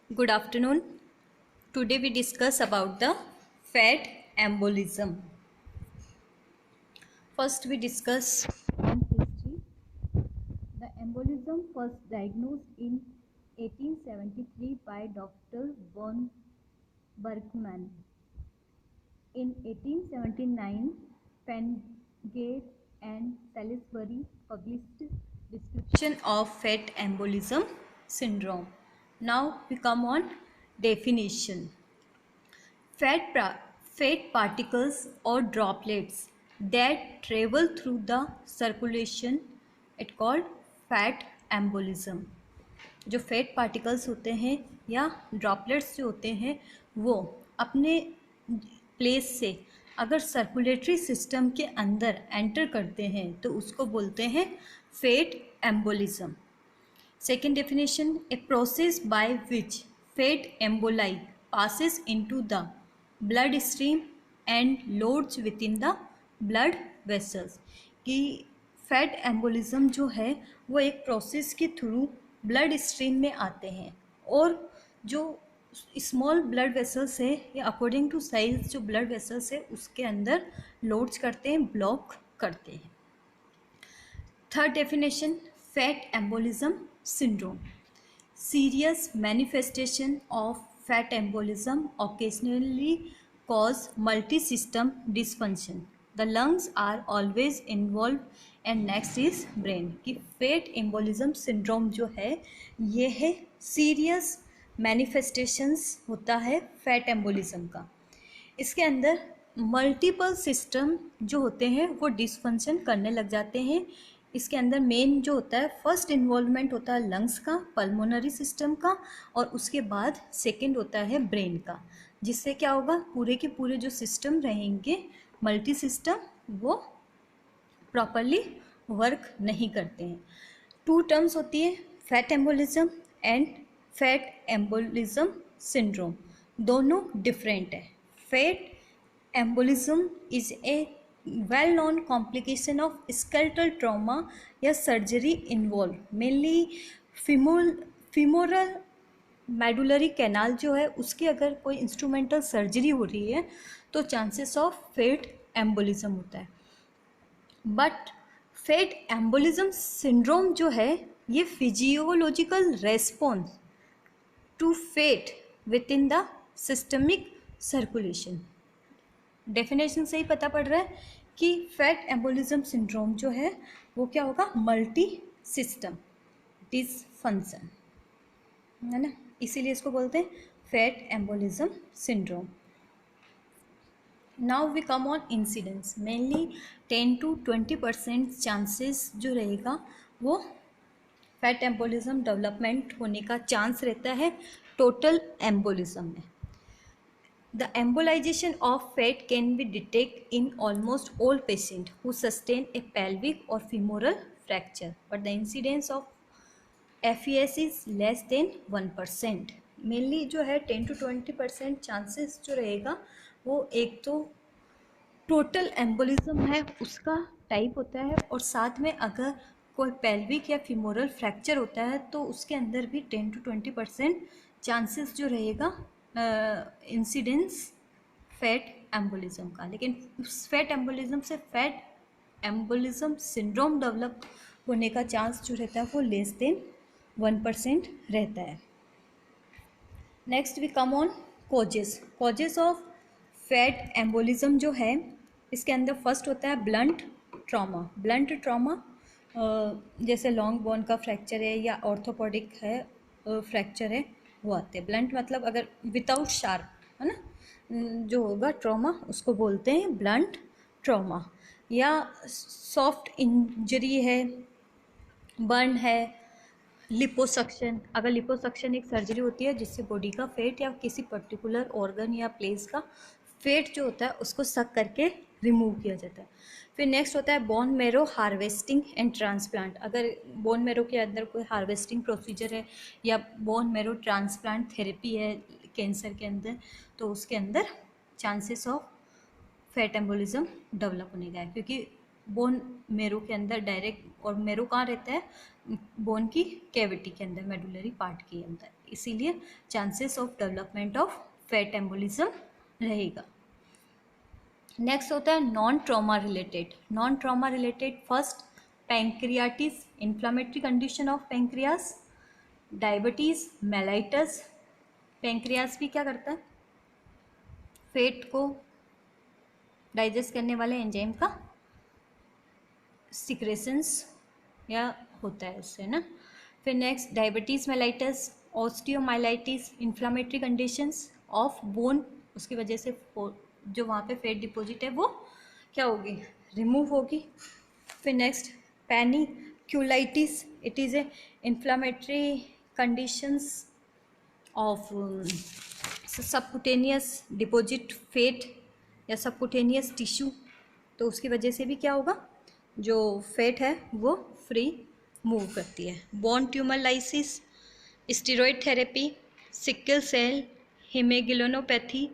Good afternoon. Today we discuss about the fat embolism. First we discuss on history. The embolism was diagnosed in 1873 by Dr. von Bergmann. In 1879, Pengate and Salisbury published description of fat embolism syndrome. Now we come on definition. Fat particles or droplets that travel through the circulation it called fat embolism. जो fat particles होते हैं या droplets जो होते हैं वो अपने place से अगर सर्कुलेटरी सिस्टम के अंदर एंटर करते हैं तो उसको बोलते हैं fat embolism. Second definition, a process by which fat emboli passes into the blood stream and loads within the blood vessels. कि फैट एम्बोलिज्म जो है वो एक प्रोसेस के थ्रू ब्लड स्ट्रीम में आते हैं और जो स्मॉल ब्लड वेसल्स है या अकॉर्डिंग टू साइज जो ब्लड वेसल्स है उसके अंदर लोड्स करते हैं, ब्लॉक करते हैं. Third definition, fat embolism syndrome, serious manifestation of fat embolism occasionally cause multi-system dysfunction. The lungs are always involved and next is brain. कि fat embolism syndrome जो है ये है serious manifestations होता है fat embolism का. इसके अंदर मल्टीपल सिस्टम जो होते हैं वो डिसफंक्शन करने लग जाते हैं. इसके अंदर मेन जो होता है फर्स्ट इन्वॉल्वमेंट होता है लंग्स का, पल्मोनरी सिस्टम का और उसके बाद सेकंड होता है ब्रेन का, जिससे क्या होगा पूरे के पूरे जो सिस्टम रहेंगे मल्टी सिस्टम वो प्रॉपरली वर्क नहीं करते हैं. टू टर्म्स होती है fat embolism and fat embolism syndrome, दोनों डिफरेंट है. Fat embolism is a well known complication of skeletal trauma या surgery involve. Mainly femoral medullary canal जो है उसकी अगर कोई इंस्ट्रूमेंटल सर्जरी हो रही है तो चांसेस ऑफ फैट एम्बोलिज्म होता है. बट फैट एम्बोलिज्म सिंड्रोम जो है ये physiological response to fat within the systemic circulation. Definition से ही पता पड़ रहा है कि फैट एम्बोलिज्म सिंड्रोम जो है वो क्या होगा, मल्टी सिस्टम डिसफंक्शन है ना, इसीलिए इसको बोलते हैं fat embolism syndrome. Now we come on incidence. Mainly 10 to 20% chances जो रहेगा वो फैट एम्बोलिज्म डेवलपमेंट होने का चांस रहता है टोटल एम्बोलिज्म में. The embolization of fat can be detected in almost all patients who sustain a pelvic or femoral fracture, but the incidence of FES is less than 1%. Mainly जो है 10 to 20% chances जो रहेगा वो एक तो total embolism है उसका type होता है और साथ में अगर कोई पेल्विक या फिमोरल फ्रैक्चर होता है तो उसके अंदर भी 10 to 20% चांसेस जो रहेगा इंसिडेंस फैट एम्बोलिज्म का. लेकिन उस फैट एम्बोलिज्म से फैट एम्बोलिज्म सिंड्रोम डेवलप होने का चांस जो रहता है वो लेस देन 1% रहता है. Next we come on causes of fat embolism जो है इसके अंदर फर्स्ट होता है ब्लंट ट्रॉमा. जैसे लॉन्ग बोन का फ्रैक्चर है या ऑर्थोपोडिक है फ्रैक्चर है वो आते हैं. ब्लंट मतलब अगर विदाउट शार्प है ना, जो होगा ट्रॉमा उसको बोलते हैं ब्लंट ट्रॉमा. या सॉफ्ट इंजरी है, बर्न है, लिपोसक्शन. अगर लिपोसक्शन एक सर्जरी होती है जिससे बॉडी का फैट या किसी पर्टिकुलर ऑर्गन या प्लेस का फैट जो होता है उसको सक करके रिमूव किया जाता है. फिर नेक्स्ट होता है bone marrow harvesting and transplant. अगर बोन मैरो के अंदर कोई हार्वेस्टिंग प्रोसीजर है या बोन मैरो ट्रांसप्लांट थेरेपी है कैंसर के अंदर तो उसके अंदर chances of fat embolism develop होने का है, क्योंकि बोन मेरो के अंदर डायरेक्ट, और मेरो कहाँ रहता है बोन की कैविटी के अंदर, मेडुलरी पार्ट के अंदर, इसीलिए chances of development of fat embolism रहेगा। नेक्स्ट होता है non trauma related. Non trauma related first pancreatitis, inflammatory condition of pancreas, diabetes mellitus. Pancreas भी क्या करता है, फैट को डाइजेस्ट करने वाले एंजाइम का सिक्रेशंस या होता है उससे ना। फिर next diabetes mellitus, osteomyelitis, inflammatory conditions of bone, उसकी वजह से जो वहाँ पे फैट डिपॉजिट है वो क्या होगी, रिमूव होगी। फिर next panniculitis, it is a inflammatory conditions of subcutaneous deposit fat या सबकुटेनियस टिश्यू, तो उसकी वजह से भी क्या होगा, जो फैट है वो फ्री मूव करती है। Bone tumour lysis, steroid therapy, sickle cell, haemoglobinopathy,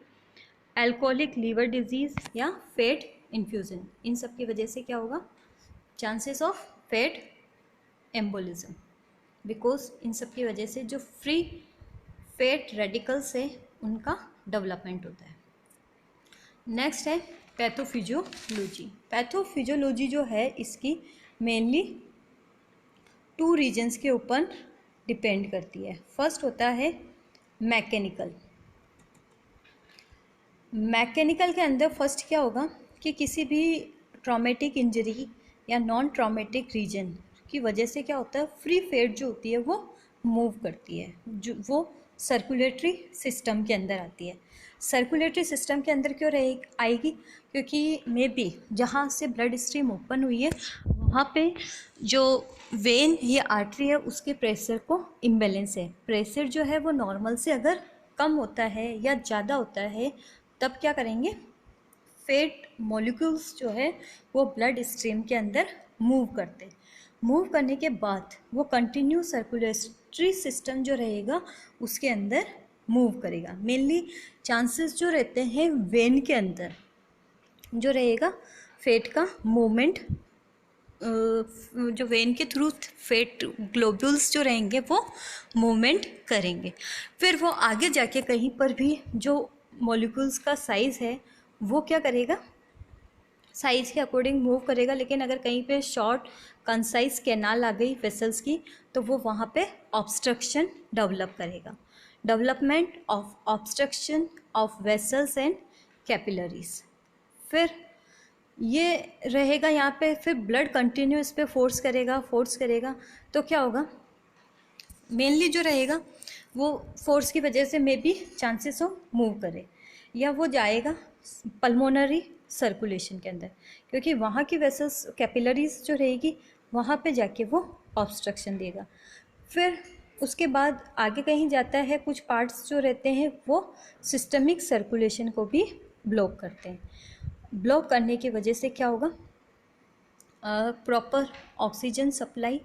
alcoholic liver disease या फैट इन्फ्यूज़न, इन सब की वजह से क्या होगा, chances of fat embolism, because इन सब की वजह से जो फ्री फैट रेडिकल्स है उनका डेवलपमेंट होता है। नेक्स्ट है पैथोफिजियोलॉजी। पैथोफिजियोलॉजी जो है इसकी मेनली 2 रीजन्स के ऊपर डिपेंड करती है। फर्स्ट होता है मैकेनिकल। मैकेनिकल के अंदर फर्स्ट क्या होगा कि किसी भी ट्रॉमेटिक इंजरी या नॉन ट्रॉमेटिक रीजन की वजह से क्या होता है, फ्री फैट जो होती है वो मूव करती है, जो वो सर्कुलेटरी सिस्टम के अंदर आती है। सर्कुलेटरी सिस्टम के अंदर क्यों आएगी, क्योंकि मे बी जहाँ से ब्लड स्ट्रीम ओपन हुई है वहाँ पे जो वेन या आर्टरी है उसके प्रेशर को इम्बेलेंस है। प्रेशर जो है वो नॉर्मल से अगर कम होता है या ज़्यादा होता है तब क्या करेंगे, फैट मॉलिक्यूल्स जो है वो ब्लड स्ट्रीम के अंदर मूव करते, मूव करने के बाद वो कंटिन्यू सर्कुलेटरी सिस्टम जो रहेगा उसके अंदर मूव करेगा। मेनली चांसेस जो रहते हैं वेन के अंदर जो रहेगा फैट का मूवमेंट, जो वेन के थ्रू फैट ग्लोब्यूल्स जो रहेंगे वो मूवमेंट करेंगे। फिर वो आगे जाके कहीं पर भी जो मॉलिक्यूल्स का साइज़ है वो क्या करेगा, साइज़ के अकॉर्डिंग मूव करेगा। लेकिन अगर कहीं पे शॉर्ट कंसाइज कैनाल आ गई वेसल्स की तो वो वहाँ पे ऑब्स्ट्रक्शन डेवलप करेगा। Development of obstruction of vessels and capillaries. फिर ये रहेगा यहाँ पे, फिर ब्लड कंटिन्यू इस पर फोर्स करेगा तो क्या होगा, मेनली जो रहेगा वो फोर्स की वजह से मे बी चांसेस हो मूव करे, या वो जाएगा पल्मोनरी सर्कुलेशन के अंदर, क्योंकि वहाँ की वेसल्स कैपिलरीज जो रहेगी वहाँ पे जाके वो ऑब्स्ट्रक्शन देगा। फिर उसके बाद आगे कहीं जाता है, कुछ पार्ट्स जो रहते हैं वो सिस्टमिक सर्कुलेशन को भी ब्लॉक करते हैं। ब्लॉक करने की वजह से क्या होगा, proper oxygen supply,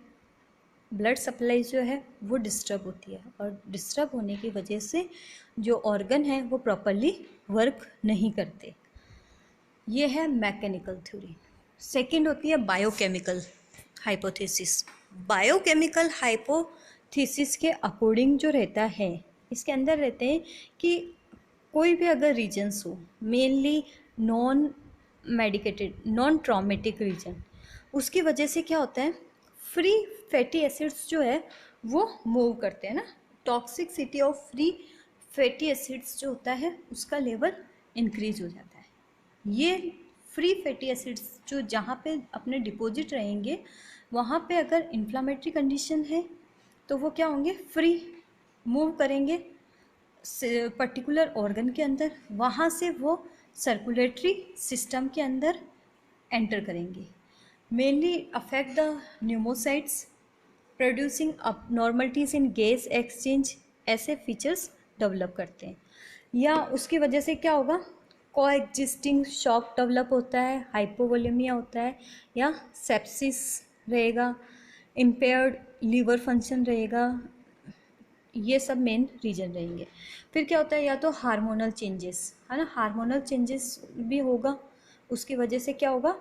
blood supply जो है वो डिस्टर्ब होती है, और डिस्टर्ब होने की वजह से जो ऑर्गन है वो प्रॉपरली वर्क नहीं करते। ये है मैकेनिकल थ्योरी। सेकंड होती है बायोकेमिकल हाइपोथेसिस। बायोकेमिकल हाइपोथेसिस के अकॉर्डिंग जो रहता है, इसके अंदर रहते हैं कि कोई भी अगर रीजन्स हो, mainly non medicated non traumatic reason, उसकी वजह से क्या होता है, फ्री फैटी एसिड्स जो है वो मूव करते हैं ना। Toxicity of free fatty acids जो होता है उसका लेवल इंक्रीज हो जाता है। ये फ्री फैटी एसिड्स जो जहाँ पे अपने डिपॉजिट रहेंगे वहाँ पे अगर इन्फ्लामेटरी कंडीशन है तो वो क्या होंगे, फ्री मूव करेंगे पर्टिकुलर ऑर्गन के अंदर, वहाँ से वो सर्कुलेटरी सिस्टम के अंदर एंटर करेंगे। Mainly affect the pneumocytes, producing abnormalities in gas exchange, ऐसे फीचर्स डेवलप करते हैं। या उसकी वजह से क्या होगा, कोएग्जिस्टिंग शॉक डेवलप होता है, हाइपोवोलेमिया होता है, या सेप्सिस रहेगा, इम्पेयर्ड लीवर फंक्शन रहेगा, ये सब मेन रीजन रहेंगे। फिर क्या होता है, या तो हार्मोनल चेंजेस है ना, हार्मोनल चेंजेस भी होगा, उसकी वजह से क्या होगा,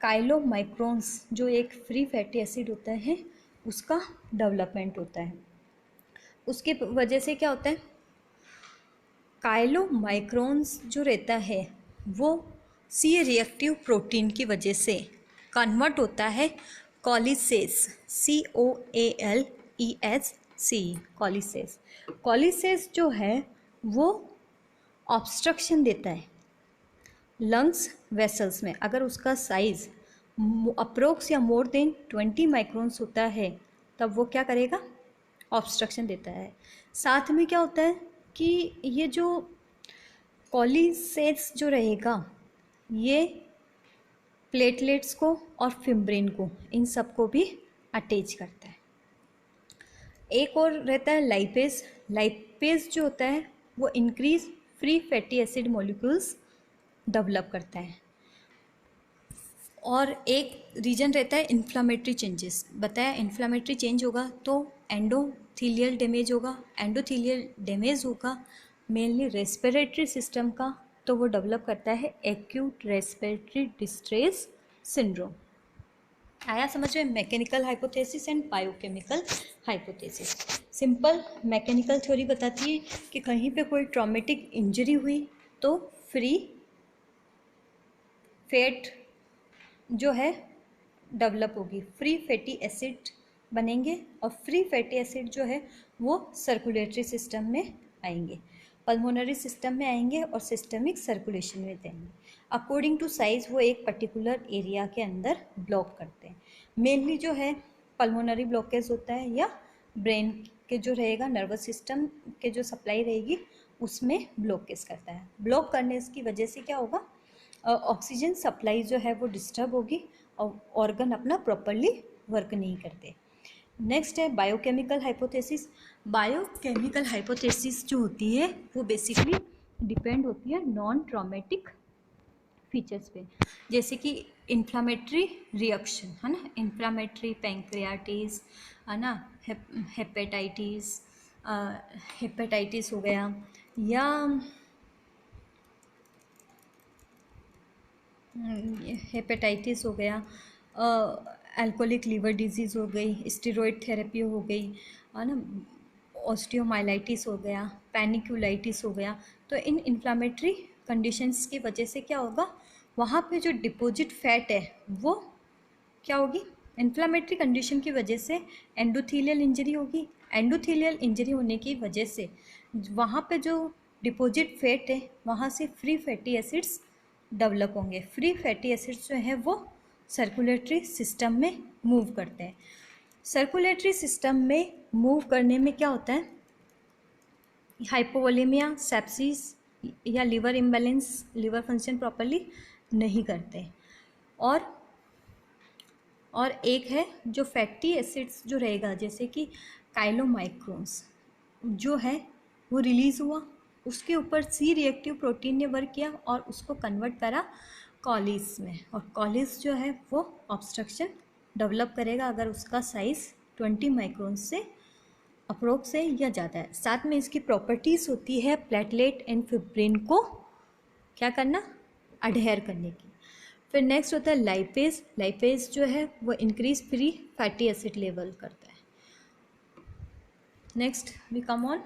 काइलोमाइक्रोन्स जो एक फ्री फैटी एसिड होता है उसका डेवलपमेंट होता है। उसके वजह से क्या होता है, काइलोमाइक्रोन्स जो रहता है वो सी रिएक्टिव प्रोटीन की वजह से कन्वर्ट होता है कॉलिसेस, COALESC, कॉलिसेस। कॉलिसेस जो है वो ऑब्स्ट्रक्शन देता है लंग्स वेसल्स में। अगर उसका साइज अप्रोक्स या मोर देन 20 माइक्रोन्स होता है तब वो क्या करेगा, ऑब्स्ट्रक्शन देता है। साथ में क्या होता है कि ये जो कॉलिसेट्स जो रहेगा ये प्लेटलेट्स को और फिम्ब्रिन को, इन सबको भी अटैच करता है। एक और रहता है लाइपेज। लाइपेज जो होता है वो increase free fatty acid molecules develop करता है। और एक रीजन रहता है इन्फ्लामेटरी चेंजेस। बताया इन्फ्लामेटरी चेंज होगा तो एंडोथीलियल डैमेज होगा। एंडोथीलियल डैमेज होगा मेनली रेस्पिरेटरी सिस्टम का, तो वो डेवलप करता है एक्यूट रेस्पिरेटरी डिस्ट्रेस सिंड्रोम। आया समझ में, mechanical hypothesis and biochemical hypothesis. Simple mechanical theory बताती है कि कहीं पे कोई ट्रॉमेटिक इंजरी हुई तो फ्री फैट जो है डेवलप होगी, फ्री फैटी एसिड बनेंगे और फ्री फैटी एसिड जो है वो सर्कुलेटरी सिस्टम में आएंगे, पल्मोनरी सिस्टम में आएंगे और सिस्टमिक सर्कुलेशन में देंगे। अकॉर्डिंग टू साइज वो एक पर्टिकुलर एरिया के अंदर ब्लॉक करते हैं। मेनली जो है पल्मोनरी ब्लॉकेज होता है या ब्रेन के जो रहेगा नर्वस सिस्टम के जो सप्लाई रहेगी उसमें ब्लॉकेज करता है। ब्लॉक करने की वजह से क्या होगा, ऑक्सीजन सप्लाई जो है वो डिस्टर्ब होगी और ऑर्गन अपना प्रॉपरली वर्क नहीं करते। नेक्स्ट है बायोकेमिकल हाइपोथेसिस। बायोकेमिकल हाइपोथेसिस जो होती है वो बेसिकली डिपेंड होती है नॉन ट्रॉमेटिक फीचर्स पे, जैसे कि इन्फ्लामेटरी रिएक्शन है ना, इन्फ्लामेटरी पैंक्रियाटिस है ना, हेपेटाइटिस हो गया, या हेपेटाइटिस हो गया, अल्कोहलिक लिवर डिजीज़ हो गई, स्टेरॉइड थेरेपी हो गई है ना, ऑस्टियोमाइलाइटिस हो गया, पैनिकुलाइटिस हो गया। तो इन इन्फ्लामेटरी कंडीशंस की वजह से क्या होगा, वहाँ पे जो डिपॉजिट फैट है वो क्या होगी, इन्फ्लामेटरी कंडीशन की वजह से एंडोथीलियल इंजरी होगी। एंडोथीलियल इंजरी होने की वजह से वहाँ पे जो डिपॉजिट फैट है वहाँ से फ्री फैटी एसिड्स डेवलप होंगे। फ्री फैटी एसिड्स जो है वो सर्कुलेटरी सिस्टम में मूव करते हैं। सर्कुलेटरी सिस्टम में मूव करने में क्या होता है, हाइपोवोलेमिया, सेप्सिस या liver imbalance, liver function properly नहीं करते। और एक है जो फैटी एसिड्स जो रहेगा जैसे कि काइलोमाइक्रोन्स जो है वो रिलीज़ हुआ, उसके ऊपर सी रिएक्टिव प्रोटीन ने वर्क किया और उसको कन्वर्ट करा कॉलिस में, और कॉलिस जो है वो ऑब्स्ट्रक्शन डेवलप करेगा अगर उसका साइज़ 20 माइक्रोन से अप्रोक्स है या ज़्यादा है। साथ में इसकी प्रॉपर्टीज़ होती है प्लेटलेट एंड फिब्रिन को क्या करना, अडहेयर करने की। फिर नेक्स्ट होता है लाइपेज। लाइपेज जो है वो increase free fatty acid level करता है। Next we come on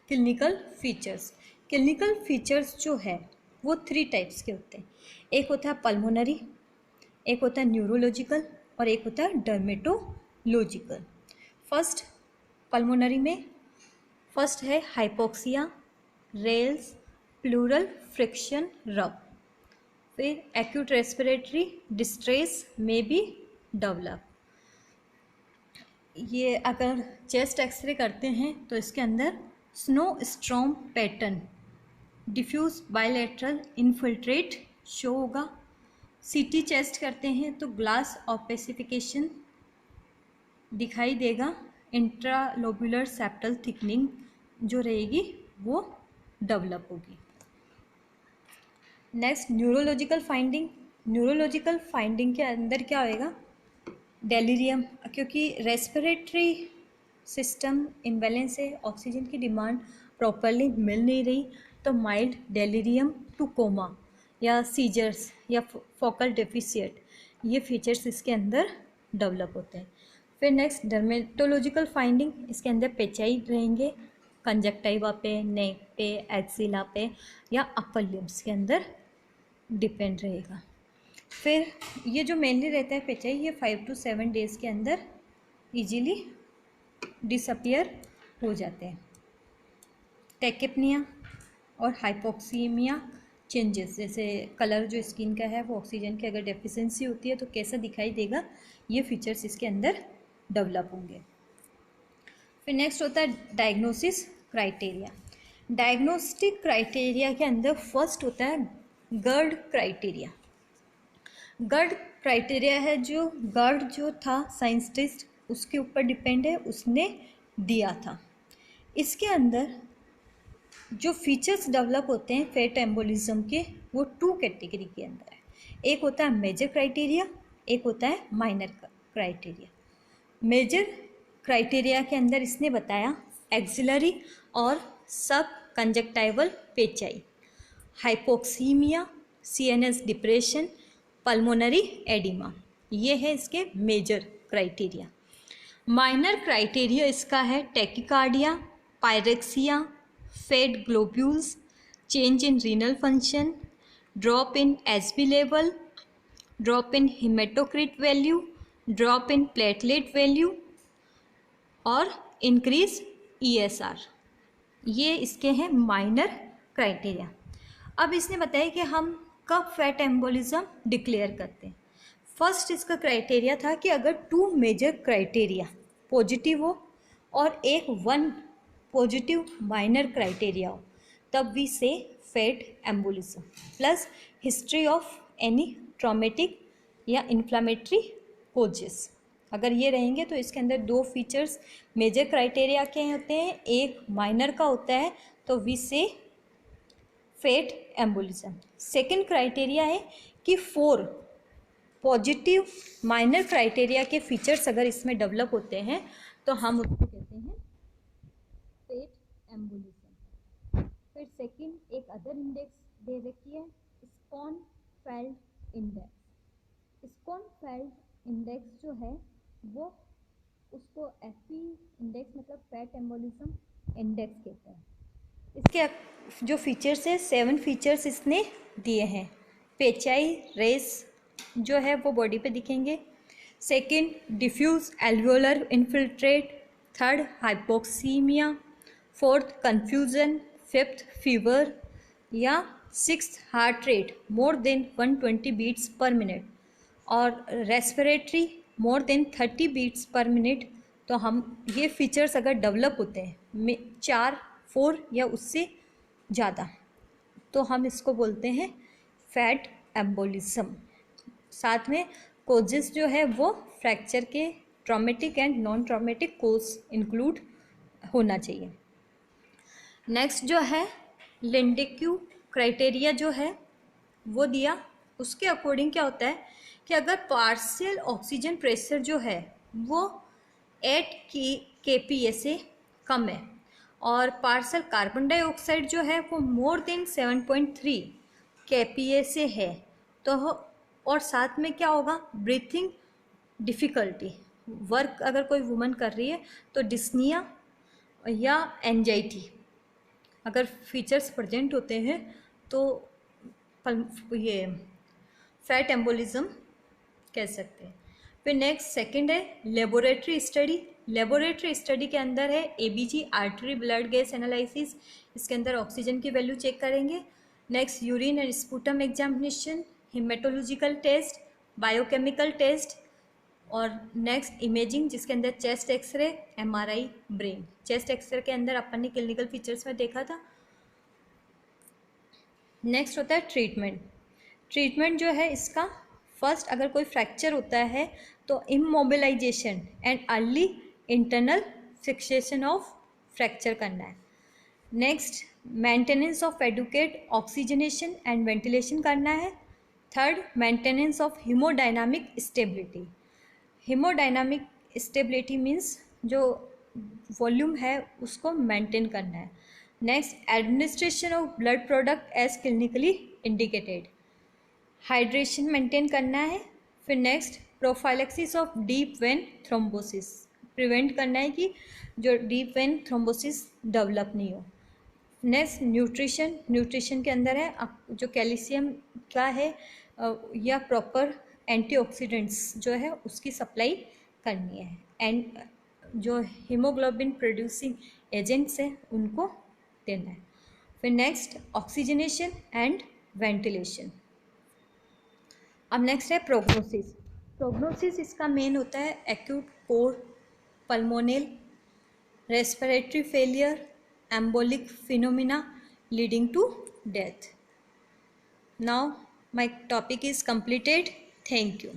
clinical features. Clinical features जो है वो 3 टाइप्स के होते हैं। एक होता है पल्मोनरी, एक होता है न्यूरोलॉजिकल और एक होता है डर्मेटोलॉजिकल। फर्स्ट पल्मोनरी में फर्स्ट है hypoxia, rales, pleural friction rub. फिर एक्यूट रेस्पिरेटरी डिस्ट्रेस में बी डेवलप। ये अगर चेस्ट एक्सरे करते हैं तो इसके अंदर snow storm pattern, diffuse bilateral infiltrate show होगा। सीटी चेस्ट करते हैं तो ग्लास ऑपेसिफिकेशन दिखाई देगा। इंट्रालोब्युलर सेप्टल थिकनिंग जो रहेगी वो डेवलप होगी। Next neurological finding. Neurological finding के अंदर क्या होएगा, डेलीरियम, क्योंकि रेस्पिरेटरी सिस्टम इम्बैलेंस है, ऑक्सीजन की डिमांड प्रॉपरली मिल नहीं रही, तो माइल्ड डेलीरियम टू कोमा या सीजर्स या फोकल डेफिशिएट, ये फीचर्स इसके अंदर डेवलप होते हैं। फिर नेक्स्ट डर्मेटोलॉजिकल फाइंडिंग, इसके अंदर पेचाई रहेंगे कंजक्टाइवा पे, नेक पे, एक्सिला पे या अपर लिम्स के अंदर डिपेंड रहेगा। फिर ये जो मेनली रहता है पेचाई, ये 5 to 7 डेज़ के अंदर इजीली डिसअपियर हो जाते हैं। टेकिपनिया और हाइपोक्सीमिया चेंजेस, जैसे कलर जो स्किन का है वो ऑक्सीजन की अगर डेफिशिएंसी होती है तो कैसा दिखाई देगा, ये फीचर्स इसके अंदर डेवलप होंगे। फिर नेक्स्ट होता है डायग्नोसिस क्राइटेरिया। डायग्नोस्टिक क्राइटेरिया के अंदर फर्स्ट होता है गर्ड क्राइटेरिया। गर्ड क्राइटेरिया है जो गर्ड जो था साइंटिस्ट उसके ऊपर डिपेंड है, उसने दिया था। इसके अंदर जो फीचर्स डेवलप होते हैं फैट एम्बोलिज्म के, वो 2 कैटेगरी के अंदर है। एक होता है मेजर क्राइटेरिया, एक होता है माइनर क्राइटेरिया। मेजर क्राइटेरिया के अंदर इसने बताया एक्सिलरी और subconjunctival petechiae, hypoxaemia, CNS depression, pulmonary oedema, ये है इसके मेजर क्राइटेरिया। माइनर क्राइटेरिया इसका है tachycardia, pyrexia, fat globules, change in renal function, drop in SB level, drop in haematocrit value, drop in platelet value और increase ESR, ये इसके हैं minor criteria. अब इसने बताया कि हम कब फैट एम्बोलिज्म डिक्लेयर करते हैं। फर्स्ट इसका क्राइटेरिया था कि अगर 2 मेजर क्राइटेरिया पॉजिटिव हो और एक 1 पॉजिटिव माइनर क्राइटेरिया हो, तब वी से fat embolism plus history of any traumatic या इन्फ्लामेटरी कोजेस। अगर ये रहेंगे तो इसके अंदर 2 फीचर्स मेजर क्राइटेरिया के होते हैं, एक माइनर का होता है, तो वी से फैट एम्बोलिज्म। सेकेंड क्राइटेरिया है कि 4 पॉजिटिव माइनर क्राइटेरिया के फीचर्स अगर इसमें डेवलप होते हैं तो हम उसको कहते हैं फैट एम्बोलिज्म। फिर सेकेंड एक अदर इंडेक्स दे रखी है, स्कोनफेल्ड इंडेक्स। स्कोनफेल्ड इंडेक्स जो है वो उसको एफपी इंडेक्स मतलब फैट एम्बोलिज्म इंडेक्स कहते हैं। इसके जो फीचर्स है 7 फीचर्स इसने दिए हैं। पेचाई रेस जो है वो बॉडी पे दिखेंगे। Second diffuse alveolar infiltrate, third hypoxaemia, fourth confusion, fifth fever या sixth heart rate more than 120 beats per minute और respiratory more than 30 beats per minute. तो हम ये फीचर्स अगर डेवलप होते हैं 4 या उससे ज़्यादा तो हम इसको बोलते हैं फैट एम्बोलिज्म। साथ में कोजेस जो है वो फ्रैक्चर के traumatic and non traumatic cause include होना चाहिए। नेक्स्ट जो है लिंडेक्यू क्राइटेरिया जो है वो दिया, उसके अकॉर्डिंग क्या होता है कि अगर पार्शियल ऑक्सीजन प्रेशर जो है वो 8 kPa से कम है और पार्शियल कार्बन डाइऑक्साइड जो है वो मोर देन 7.3 kPa से है, तो और साथ में क्या होगा ब्रीथिंग डिफ़िकल्टी, वर्क अगर कोई वुमन कर रही है तो डिस्निया या एंजाइटी अगर फीचर्स प्रेजेंट होते हैं तो ये फैट एम्बोलिज्म कह सकते हैं। फिर नेक्स्ट सेकंड है लेबोरेटरी स्टडी। लेबोरेटरी स्टडी के अंदर है ABG artery blood gas analysis, इसके अंदर ऑक्सीजन की वैल्यू चेक करेंगे। Next urine and sputum examination, haematological test, biochemical test और नेक्स्ट इमेजिंग जिसके अंदर chest x-ray, MRI, brain. Chest x-ray के अंदर अपन ने क्लिनिकल फीचर्स में देखा था। नेक्स्ट होता है ट्रीटमेंट। ट्रीटमेंट जो है इसका फर्स्ट अगर कोई फ्रैक्चर होता है तो immobilization and early internal fixation of fracture करना है। Next maintenance of adequate oxygenation and ventilation करना है। Third maintenance of haemodynamic stability. Haemodynamic stability means जो वॉल्यूम है उसको मेंटेन करना है। Next administration of blood product as clinically indicated, hydration maintain करना है। फिर next prophylaxis of deep vein thrombosis, prevent करना है कि जो डीप वेन थ्रोम्बोसिस डेवलप नहीं हो। नेक्स्ट न्यूट्रिशन, न्यूट्रिशन के अंदर है जो कैल्शियम का है या प्रॉपर एंटीऑक्सीडेंट्स जो है उसकी सप्लाई करनी है, एंड जो हीमोग्लोबिन प्रोड्यूसिंग एजेंट्स हैं उनको देना है। फिर नेक्स्ट ऑक्सीजनेशन एंड वेंटिलेशन। अब नेक्स्ट है प्रोग्नोसिस। प्रोग्नोसिस इसका मेन होता है acute cor pulmonale respiratory failure embolic phenomena leading to death. Now my topic is completed. Thank you.